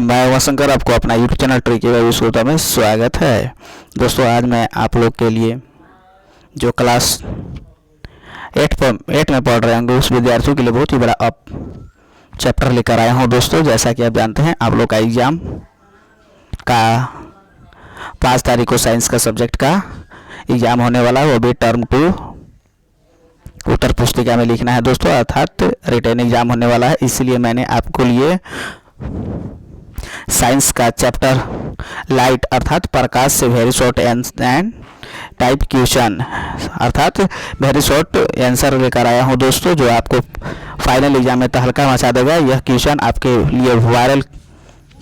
मैं वसंकर, आपको अपना यूट्यूब चैनल ट्रिकी वैल्यू श्रोता में स्वागत है। दोस्तों, आज मैं आप लोग के लिए जो क्लास 8 में पढ़ रहे होंगे उस विद्यार्थियों के लिए बहुत ही बड़ा अप चैप्टर लेकर आया हूँ। दोस्तों, जैसा कि आप जानते हैं, आप लोग का एग्ज़ाम का 5 तारीख को साइंस का सब्जेक्ट का एग्ज़ाम होने वाला है, वो भी टर्म 2 उत्तर पुस्तिका में लिखना है दोस्तों, अर्थात रिटन एग्ज़ाम होने वाला है। इसलिए मैंने आपको लिए साइंस का चैप्टर लाइट अर्थात प्रकाश से very short and type question अर्थात वेरी शॉर्ट आंसर लेकर आया हूँ दोस्तों, जो आपको फाइनल एग्जाम में तहलका मचा देगा। यह क्वेश्चन आपके लिए वायरल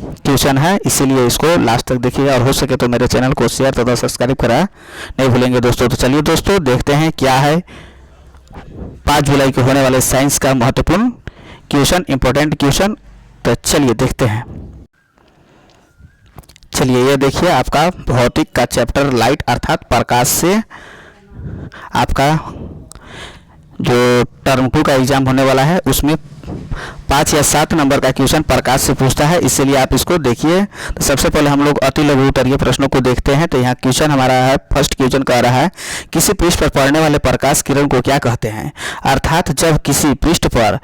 क्वेश्चन है, इसीलिए इसको लास्ट तक देखिएगा और हो सके तो मेरे चैनल को शेयर तथा सब्सक्राइब करा नहीं भूलेंगे दोस्तों। तो चलिए दोस्तों, देखते हैं क्या है 5 जुलाई को होने वाले साइंस का महत्वपूर्ण क्वेश्चन, इंपॉर्टेंट क्वेश्चन। तो चलिए देखते हैं। चलिए, ये देखिए आपका भौतिक का चैप्टर लाइट अर्थात प्रकाश से आपका जो टर्म 2 का एग्जाम होने वाला है उसमें 5 या 7 नंबर का क्वेश्चन प्रकाश से पूछता है, इसलिए आप इसको देखिए। तो सबसे पहले हम लोग अति लघु उत्तरीय प्रश्नों को देखते हैं। तो यहाँ क्वेश्चन हमारा है, फर्स्ट क्वेश्चन कह रहा है किसी पृष्ठ पर पड़ने वाले प्रकाश किरण को क्या कहते हैं। अर्थात जब किसी पृष्ठ पर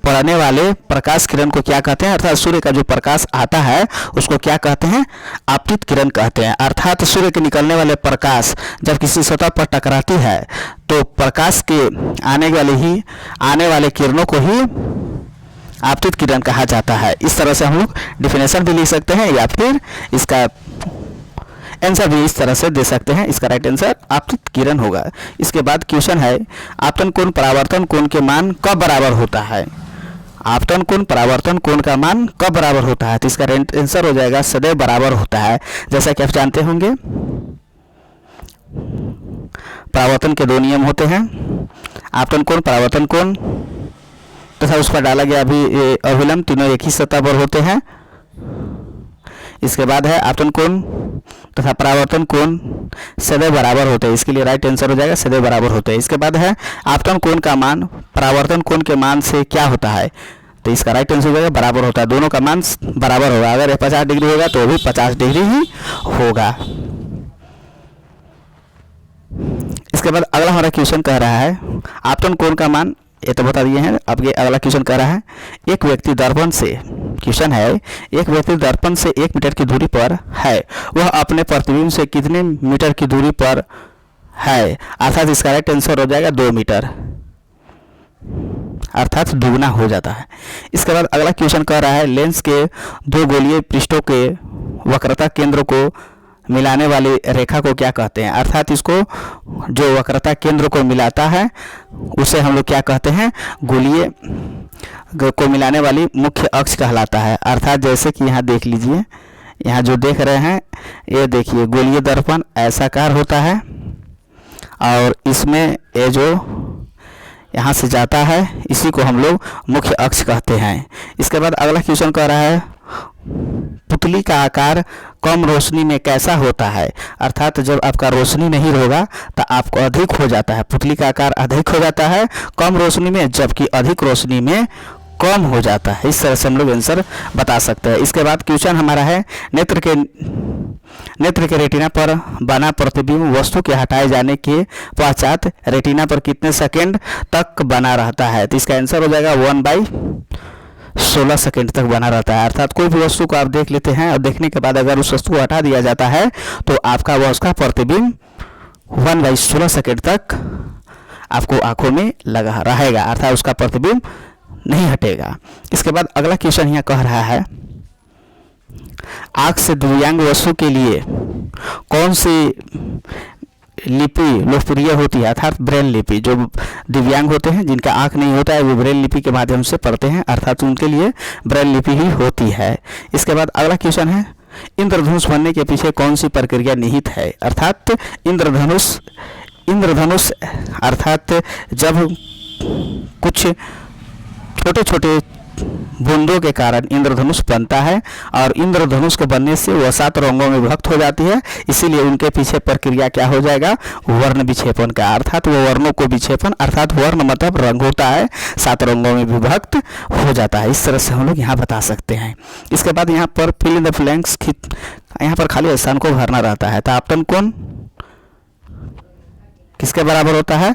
पड़ने वाले प्रकाश किरण को क्या कहते हैं, अर्थात सूर्य का जो प्रकाश आता है उसको क्या कहते हैं, आपतित किरण कहते हैं। अर्थात सूर्य के निकलने वाले प्रकाश जब किसी सतह पर टकराती है तो प्रकाश के आने वाले किरणों को ही आपतित किरण कहा जाता है। इस तरह से हम लोग डिफिनेशन भी लिख सकते हैं या फिर इसका आंसर भी इस तरह से दे सकते हैं। इसका राइट आंसर आपतित किरण होगा। इसके बाद क्वेश्चन है आपतन कोण परावर्तन कोण के मान कब बराबर होता है। आपतन कोण परावर्तन कोण का मान कब बराबर होता है, तो इसका राइट आंसर हो जाएगा सदैव बराबर होता है। जैसा कि आप जानते होंगे परावर्तन के 2 नियम होते हैं, आपतन कोण परावर्तन कोण तथा उस पर डाला गया अभी अभिलंब, तीनों एक ही सतह पर होते हैं। इसके बाद है आपतन कोण तथा परावर्तन कोण सदैव बराबर होते हैं, इसके लिए राइट आंसर हो जाएगा सदैव बराबर होते हैं। इसके बाद है आपतन कोण का मान परावर्तन कोण के मान से क्या होता है, तो इसका राइट आंसर हो जाएगा बराबर होता है। दोनों का मान बराबर होगा, अगर यह 50 डिग्री होगा तो भी 50 डिग्री ही होगा। इसके बाद अगला हमारा क्वेश्चन कह रहा है आपतन कोण का मान, ये तो बता दिए हैं। अब ये अगला क्वेश्चन कह रहा है एक व्यक्ति दर्पण से, क्वेश्चन है एक व्यक्ति दर्पण से 1 मीटर की दूरी पर है, वह अपने प्रतिबिंब से कितने मीटर की दूरी पर है। अर्थात इसका राइट आंसर हो जाएगा 2 मीटर, अर्थात दुगना हो जाता है। इसके बाद अगला क्वेश्चन कह रहा है लेंस के 2 गोलीय पृष्ठों के वक्रता केंद्र को मिलाने वाली रेखा को क्या कहते हैं। अर्थात इसको जो वक्रता केंद्र को मिलाता है उसे हम लोग क्या कहते हैं, गोलीय को मिलाने वाली मुख्य अक्ष कहलाता है। अर्थात जैसे कि यहाँ देख लीजिए, यहाँ जो देख रहे हैं ये देखिए गोलीय दर्पण ऐसाकार होता है और इसमें ये जो यहाँ से जाता है इसी को हम लोग मुख्य अक्ष कहते हैं। इसके बाद अगला क्वेश्चन कह रहा है पुतली का आकार कम रोशनी में कैसा होता है। अर्थात जब आपका रोशनी नहीं होगा तो आपको अधिक हो जाता है, पुतली का आकार अधिक हो जाता है कम रोशनी में, जबकि अधिक रोशनी में कम हो जाता है। इस तरह से हम लोग आंसर बता सकते हैं। इसके बाद क्वेश्चन हमारा है नेत्र के रेटिना पर बना प्रतिबिंब वस्तु के हटाए जाने के पश्चात रेटिना पर कितने सेकेंड तक बना रहता है, तो इसका आंसर हो जाएगा 1/16 सेकेंड तक बना रहता है। अर्थात कोई भी वस्तु को आप देख लेते हैं और देखने के बाद अगर उस वस्तु को हटा दिया जाता है तो आपका उसका प्रतिबिंब 1/16 सेकेंड तक आपको आंखों में लगा रहेगा, अर्थात उसका प्रतिबिंब नहीं हटेगा। इसके बाद अगला क्वेश्चन यहाँ कह रहा है आँख से दिव्यांग वस्तु के लिए कौन सी लिपि लोकप्रिय होती है। अर्थात ब्रेल लिपि, जो दिव्यांग होते हैं जिनका आँख नहीं होता है वो ब्रेल लिपि के माध्यम से पढ़ते हैं, अर्थात उनके लिए ब्रेल लिपि ही होती है। इसके बाद अगला क्वेश्चन है इंद्रधनुष बनने के पीछे कौन सी प्रक्रिया निहित है। अर्थात इंद्रधनुष अर्थात जब कुछ छोटे छोटे बूंदों के कारण इंद्रधनुष बनता है और इंद्रधनुष के बनने से वह 7 रंगों में विभक्त हो जाती है। इसीलिए उनके पीछे प्रक्रिया क्या हो जाएगा, वर्ण विक्षेपण का, अर्थात वो वर्णों को विक्षेपण, अर्थात वर्ण मतलब रंग होता है, 7 रंगों में विभक्त हो जाता है। इस तरह से हम लोग यहाँ बता सकते हैं। इसके बाद यहाँ पर फिल इन द ब्लैंक्स, यहाँ पर खाली स्थान को भरना रहता है। तो आपतन कोण किसके बराबर होता है,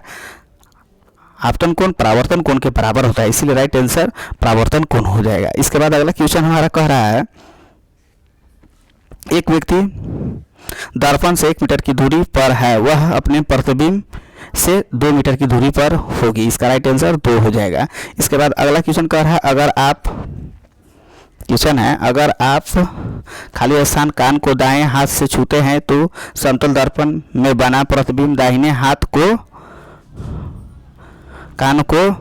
आपतन कोण परावर्तन कोण के बराबर होता है, इसीलिए राइट आंसर परावर्तन कोण हो जाएगा। इसके बाद अगला क्वेश्चन हमारा कह रहा है, एक व्यक्ति दर्पण से 1 मीटर की दूरी पर है, वह अपने प्रतिबिंब से 2 मीटर की दूरी पर होगी। इसका राइट आंसर 2 हो जाएगा। इसके बाद अगला क्वेश्चन कह रहा है, अगर आप खाली स्थान कान को दाएं हाथ से छूते हैं तो समतल दर्पण में बना प्रतिबिंब दाहिने हाथ को कान को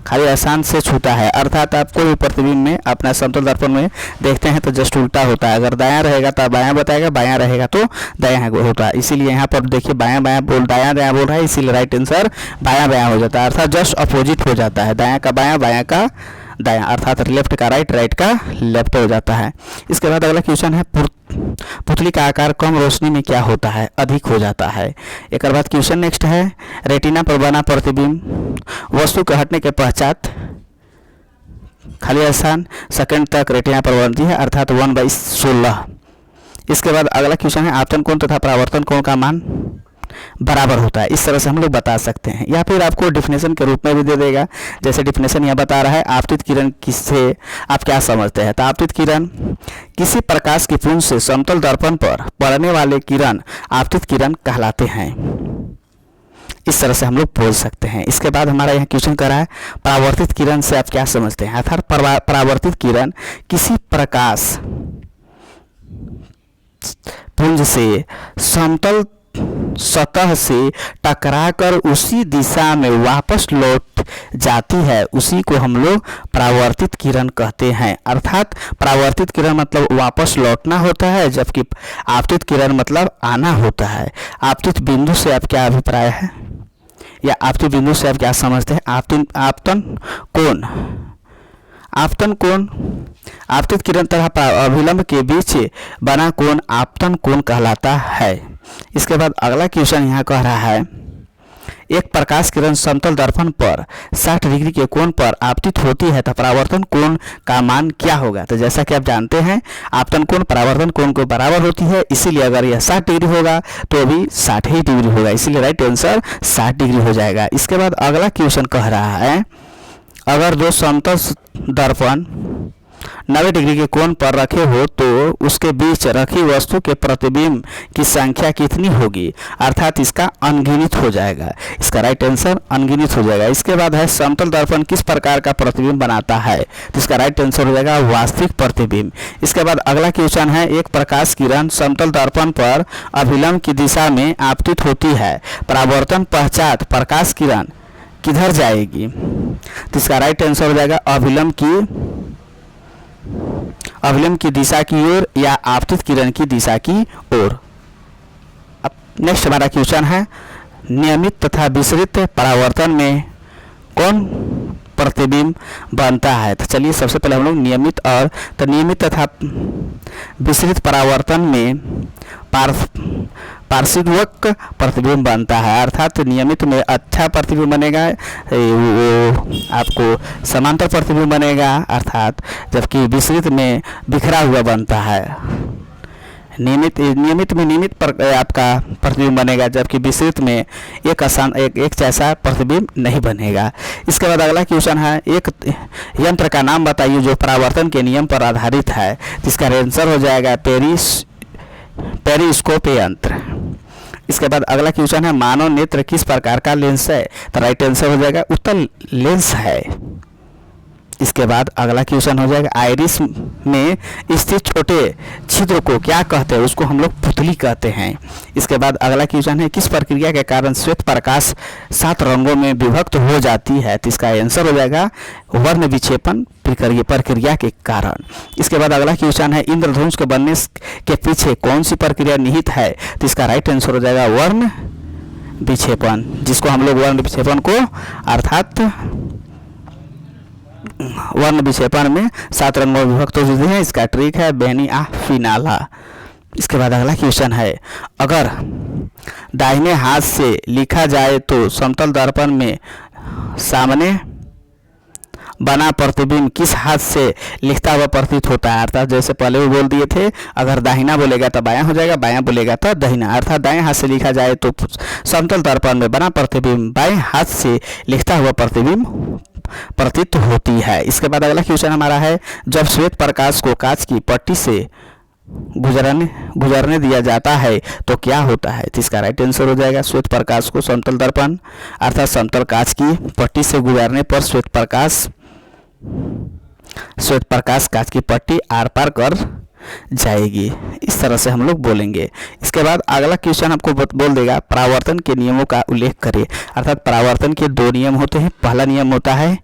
खाली स्थान से छूता है, अर्थात आप कोई भी प्रतिबिंब में अपना समतल दर्पण में देखते हैं तो जस्ट उल्टा होता है। अगर दायां रहेगा तो बायां बताएगा, बायां रहेगा तो दायां होता है। इसीलिए यहाँ पर देखिए दायां दायां बोल रहा है, इसीलिए राइट आंसर बायां बायां हो जाता है, अर्थात जस्ट अपोजिट हो जाता है। दायां का बायां, बायां का दायां, अर्थात लेफ्ट का राइट, राइट का लेफ्ट हो जाता है। इसके बाद अगला क्वेश्चन है, पुतली का आकार कम रोशनी में क्या होता है, अधिक हो जाता है। एक बाद क्वेश्चन नेक्स्ट है, रेटिना पर बना प्रतिबिंब वस्तु के हटने के पश्चात खाली स्थान सेकंड तक रेटिना पर बनती है, अर्थात 1/16। इसके बाद अगला क्वेश्चन है, आपतन कोण तथा परावर्तन कोण का मान बराबर होता है। इस तरह से हम लोग बता सकते हैं, या फिर आपको डिफिनेशन के रूप में भी दे देगा। जैसे डिफिनेशन यह बता रहा है, आपतित किरण किससे आप क्या समझते हैं, तो आपतित किरण किसी प्रकाश की पुंज से समतल दर्पण पर पड़ने वाले किरण आपतित किरण कहलाते हैं। इस तरह से हम लोग बोल सकते हैं। इसके बाद हमारा यह क्वेश्चन कर रहा है, परावर्तित किरण से आप क्या समझते हैं, अर्थात परावर्तित किरण किसी प्रकाश पुंज से समतल सतह से टकराकर उसी दिशा में वापस लौट जाती है, उसी को हम लोग परावर्तित किरण कहते हैं। अर्थात परावर्तित किरण मतलब वापस लौटना होता है, जबकि आपतित किरण मतलब आना होता है। आपतित बिंदु से आप क्या अभिप्राय है, या आपतित बिंदु से आप क्या समझते हैं, आपतन कोण आपतित किरण तथा अभिलंब के बीच बना कोण आपतन कोण कहलाता है। इसके बाद अगला क्वेश्चन यहाँ कह रहा है, एक प्रकाश किरण समतल दर्पण पर 60 डिग्री के कोण पर आपतित होती है तो परावर्तन कोण का मान क्या होगा। तो जैसा कि आप जानते हैं, आपतन कोण परावर्तन कोण को बराबर होती है, इसीलिए अगर यह 60 डिग्री होगा तो भी 60 ही डिग्री होगा, इसीलिए राइट आंसर 60 डिग्री हो जाएगा। इसके बाद अगला क्वेश्चन कह रहा है, अगर 2 समतल दर्पण 90 डिग्री के कोण पर रखे हो तो उसके बीच रखी वस्तु के प्रतिबिंब की संख्या कितनी होगी, अर्थात इसका अनगिनत हो जाएगा। इसका राइट आंसर अनगिनत हो जाएगा। इसके बाद है, समतल दर्पण किस प्रकार का प्रतिबिंब बनाता है, तो इसका राइट आंसर हो जाएगा वास्तविक प्रतिबिंब। इसके बाद अगला क्वेश्चन है, एक प्रकाश किरण समतल दर्पण पर अभिलंब की दिशा में आपतित होती है, परावर्तन पश्चात प्रकाश किरण किधर जाएगी, तो इसका राइट आंसर हो जाएगा अभिलंब की दिशा की ओर या आपतित किरण की दिशा की ओर। अब नेक्स्ट हमारा क्वेश्चन है, नियमित तथा विसरित परावर्तन में कौन प्रतिबिंब बनता है। तो चलिए सबसे पहले हम लोग नियमित तथा विसरित परावर्तन में पार्श्विक प्रतिबिंब बनता है, अर्थात नियमित में अच्छा प्रतिबिंब बनेगा, वो आपको समांतर प्रतिबिंब बनेगा, अर्थात जबकि विसरित में बिखरा हुआ बनता है। नियमित में आपका प्रतिबिंब बनेगा, जबकि विसरित में एक जैसा प्रतिबिंब नहीं बनेगा। इसके बाद अगला क्वेश्चन है, एक यंत्र का नाम बताइए जो परावर्तन के नियम पर आधारित है, जिसका आंसर हो जाएगा पेरिस्कोप यंत्र। इसके बाद अगला क्वेश्चन है, मानव नेत्र किस प्रकार का लेंस है, तो राइट आंसर हो जाएगा उत्तल लेंस है। इसके बाद अगला क्वेश्चन हो जाएगा, आइरिस में स्थित छोटे छिद्र को क्या कहते हैं, उसको हम लोग पुतली कहते हैं। इसके बाद अगला क्वेश्चन है, किस प्रक्रिया के कारण श्वेत प्रकाश 7 रंगों में विभक्त हो जाती है, तो इसका आंसर हो जाएगा वर्ण विक्षेपण प्रक्रिया के कारण। इसके बाद अगला क्वेश्चन है, इंद्रधनुष के बनने के पीछे कौन सी प्रक्रिया निहित है, तो इसका राइट आंसर हो जाएगा वर्ण विक्षेपण, जिसको हम लोग वर्ण विक्षेपण को अर्थात वर्ण विक्षेपण में 7 रंगों में विभक्त हो जाते हैं। इसका ट्रिक है बेनिया फिनाला। इसके बाद अगला क्वेश्चन है, अगर दाहिने हाथ से लिखा जाए तो समतल दर्पण में सामने बना प्रतिबिंब किस हाथ से लिखता हुआ प्रतीत होता है। अर्थात जैसे पहले वो बोल दिए थे, अगर दाहिना बोलेगा तो बायां हो जाएगा, बायां बोलेगा तो दाहिना। अर्थात दाएं हाथ से लिखा जाए तो समतल दर्पण में बना प्रतिबिंब बाएं हाथ से लिखता हुआ प्रतिबिंब प्रतीत होती है। इसके बाद अगला क्वेश्चन हमारा है, जब श्वेत प्रकाश को कांच की पट्टी से गुजरने दिया जाता है तो क्या होता है। तो इसका राइट आंसर हो जाएगा, श्वेत प्रकाश को समतल दर्पण अर्थात समतल कांच की पट्टी से गुजरने पर श्वेत प्रकाश कांच की पट्टी आर पार कर जाएगी। इस तरह से हम लोग बोलेंगे। इसके बाद अगला क्वेश्चन आपको बोल देगा, परावर्तन के नियमों का उल्लेख करें। अर्थात परावर्तन के 2 नियम होते हैं। पहला नियम होता है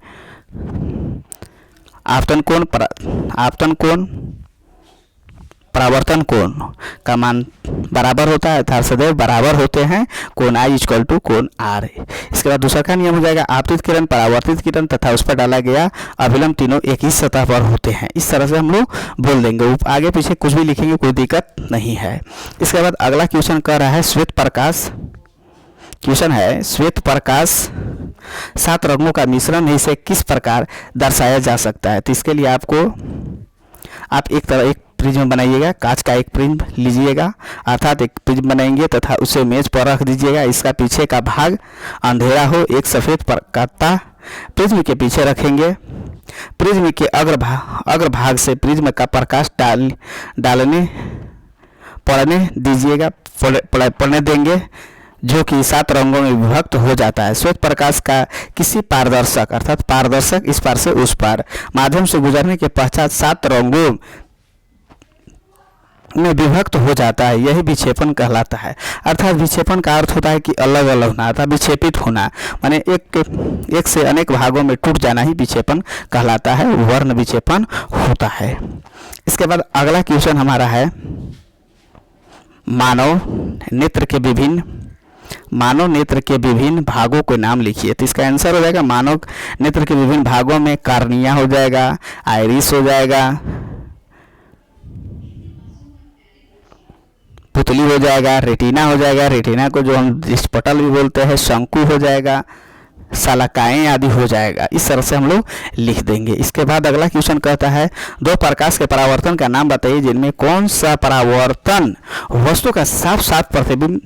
आपतन कोण परावर्तन कोण का मान बराबर होता है, अर्थात सदैव बराबर होते हैं कोण I इक्वल टू कोण R। इसके बाद दूसरा का नियम हो जाएगा, आपतित किरण, परावर्तित किरण तथा उस पर डाला गया अभिलंब तीनों एक ही सतह पर होते हैं। इस तरह से हम लोग बोल देंगे, आगे पीछे कुछ भी लिखेंगे कोई दिक्कत नहीं है। इसके बाद अगला क्वेश्चन कह रहा है, श्वेत प्रकाश 7 रंगों का मिश्रण है, इसे किस प्रकार दर्शाया जा सकता है। तो इसके लिए आप एक प्रिज्म बनाइएगा, कांच का एक प्रिज्म लीजिएगा, अर्थात एक प्रिज्म बनाएंगे तथा उसे मेज पर रख दीजिएगा। इसका पीछे का भाग अंधेरा हो, एक सफ़ेद कत्ता प्रिज्म के पीछे रखेंगे। प्रिज्म के अग्रभाग से प्रिज्म का प्रकाश पड़ने देंगे, जो कि 7 रंगों में विभक्त हो जाता है। श्वेत प्रकाश का किसी पारदर्शक अर्थात पारदर्शक इस पार से उस पार माध्यम से गुजरने के पश्चात 7 रंगों में विभक्त हो जाता है, यही विक्षेपण कहलाता है। अर्थात विक्षेपण का अर्थ होता है कि अलग अलग होना, अर्थात विक्षेपित होना, माने एक से अनेक भागों में टूट जाना ही विक्षेपण कहलाता है, वर्ण विक्षेपण होता है। इसके बाद अगला क्वेश्चन हमारा है, मानव नेत्र के विभिन्न भागों के नाम लिखिए। तो इसका आंसर हो जाएगा, मानव नेत्र के विभिन्न भागों में कार्निया हो जाएगा, आइरिस हो जाएगा, पुतली हो जाएगा, रेटिना हो जाएगा, रेटिना को जो हम दृष्टिपटल भी बोलते हैं, शंकु हो जाएगा, शलाकाएं आदि हो जाएगा। इस तरह से हम लोग लिख देंगे। इसके बाद अगला क्वेश्चन कहता है, 2 प्रकाश के परावर्तन का नाम बताइए जिनमें कौन सा परावर्तन वस्तु का साफ साफ प्रतिबिंब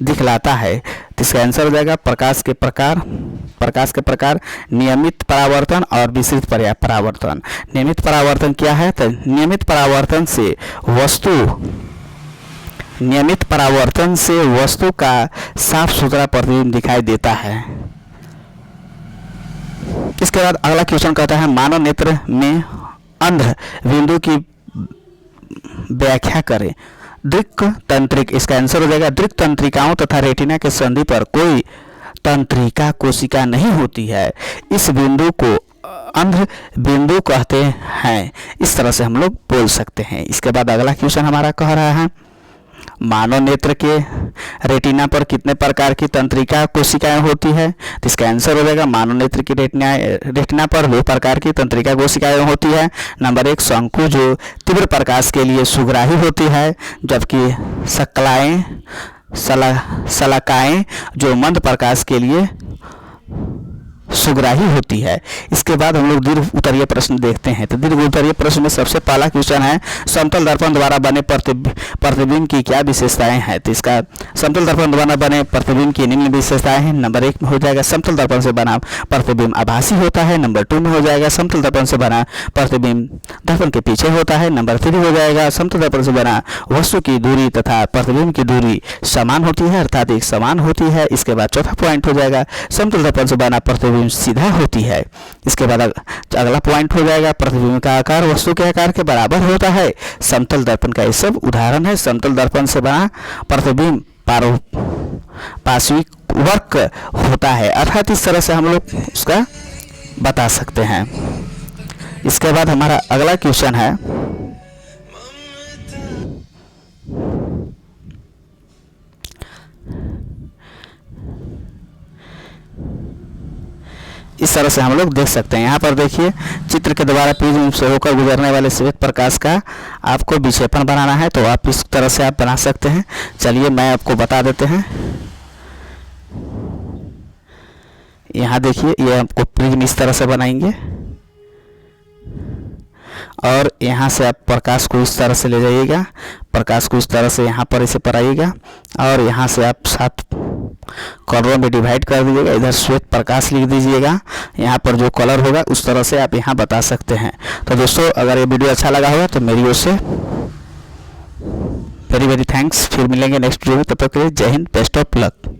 दिखलाता है। तो इसका आंसर हो जाएगा, प्रकाश के प्रकार नियमित परावर्तन और विस्तृत परावर्तन। नियमित परावर्तन क्या है? तो नियमित परावर्तन से वस्तु का साफ सुथरा प्रतिबिंब दिखाई देता है। इसके बाद अगला क्वेश्चन कहता है, मानव नेत्र में अंध बिंदु की व्याख्या करें। दृक् तंत्रिक, इसका आंसर हो जाएगा, दृक् तंत्रिकाओं तथा रेटिना के संधि पर कोई तंत्रिका कोशिका नहीं होती है, इस बिंदु को अंध बिंदु कहते हैं। इस तरह से हम लोग बोल सकते हैं। इसके बाद अगला क्वेश्चन हमारा कह रहा है, मानव नेत्र के रेटिना पर कितने प्रकार की तंत्रिका कोशिकाएं होती है। तो इसका आंसर हो जाएगा, मानव नेत्र की रेटिना पर 2 प्रकार की तंत्रिका कोशिकाएं होती है। नंबर 1 शंकु, जो तीव्र प्रकाश के लिए सुग्राही होती है, जबकि शलाकाएं जो मंद प्रकाश के लिए सुग्राही होती है। इसके बाद हम लोग दीर्घ उत्तरीय प्रश्न देखते हैं। तो दीर्घ उत्तरीय प्रश्न में सबसे पहला क्वेश्चन है, समतल दर्पण द्वारा बने प्रतिबिंब की क्या विशेषताएं हैं। तो इसका समतल दर्पण द्वारा बने प्रतिबिंब की निम्न विशेषताएं हैं। नंबर 1 में हो जाएगा, समतल दर्पण से बना प्रतिबिंब आभासी होता है। नंबर 2 में हो जाएगा, समतल दर्पण से बना प्रतिबिंब दर्पण के पीछे होता है। नंबर 3 हो जाएगा, समतल दर्पण से बना वस्तु की दूरी तथा प्रतिबिंब की दूरी समान होती है, अर्थात एक समान होती है। इसके बाद चौथा पॉइंट हो जाएगा, समतल दर्पण से बना प्रतिबिंब सीधा होती है। इसके बाद अगला पॉइंट हो जाएगा, प्रतिबिंब का आकार वस्तु के आकार के बराबर होता है। समतल दर्पण का ये सब उदाहरण है। समतल दर्पण से बना प्रतिबिंब पार्श्विक वक्र होता है, अर्थात इस तरह से हम लोग उसका बता सकते हैं। इसके बाद हमारा अगला क्वेश्चन है, इस तरह से हम लोग देख सकते हैं। यहाँ पर देखिए चित्र के द्वारा प्रिज्म से होकर गुजरने वाले श्वेत प्रकाश का आपको विक्षेपण बनाना है, तो आप इस तरह से आप बना सकते हैं। चलिए मैं आपको बता देते हैं। यहाँ देखिए ये आपको प्रिज्म इस तरह से बनाएंगे और यहाँ से आप प्रकाश को इस तरह से ले जाइएगा, प्रकाश को इस तरह से यहाँ पर इसे पर आइएगा और यहाँ से आप 7 कलरों में डिवाइड कर दीजिएगा। इधर श्वेत प्रकाश लिख दीजिएगा, यहाँ पर जो कलर होगा उस तरह से आप यहाँ बता सकते हैं। तो दोस्तों अगर ये वीडियो अच्छा लगा होगा तो मेरी ओर से वेरी वेरी थैंक्स। फिर मिलेंगे नेक्स्ट वीडियो में, तब तक के लिए जय हिंद, बेस्ट ऑफ लक।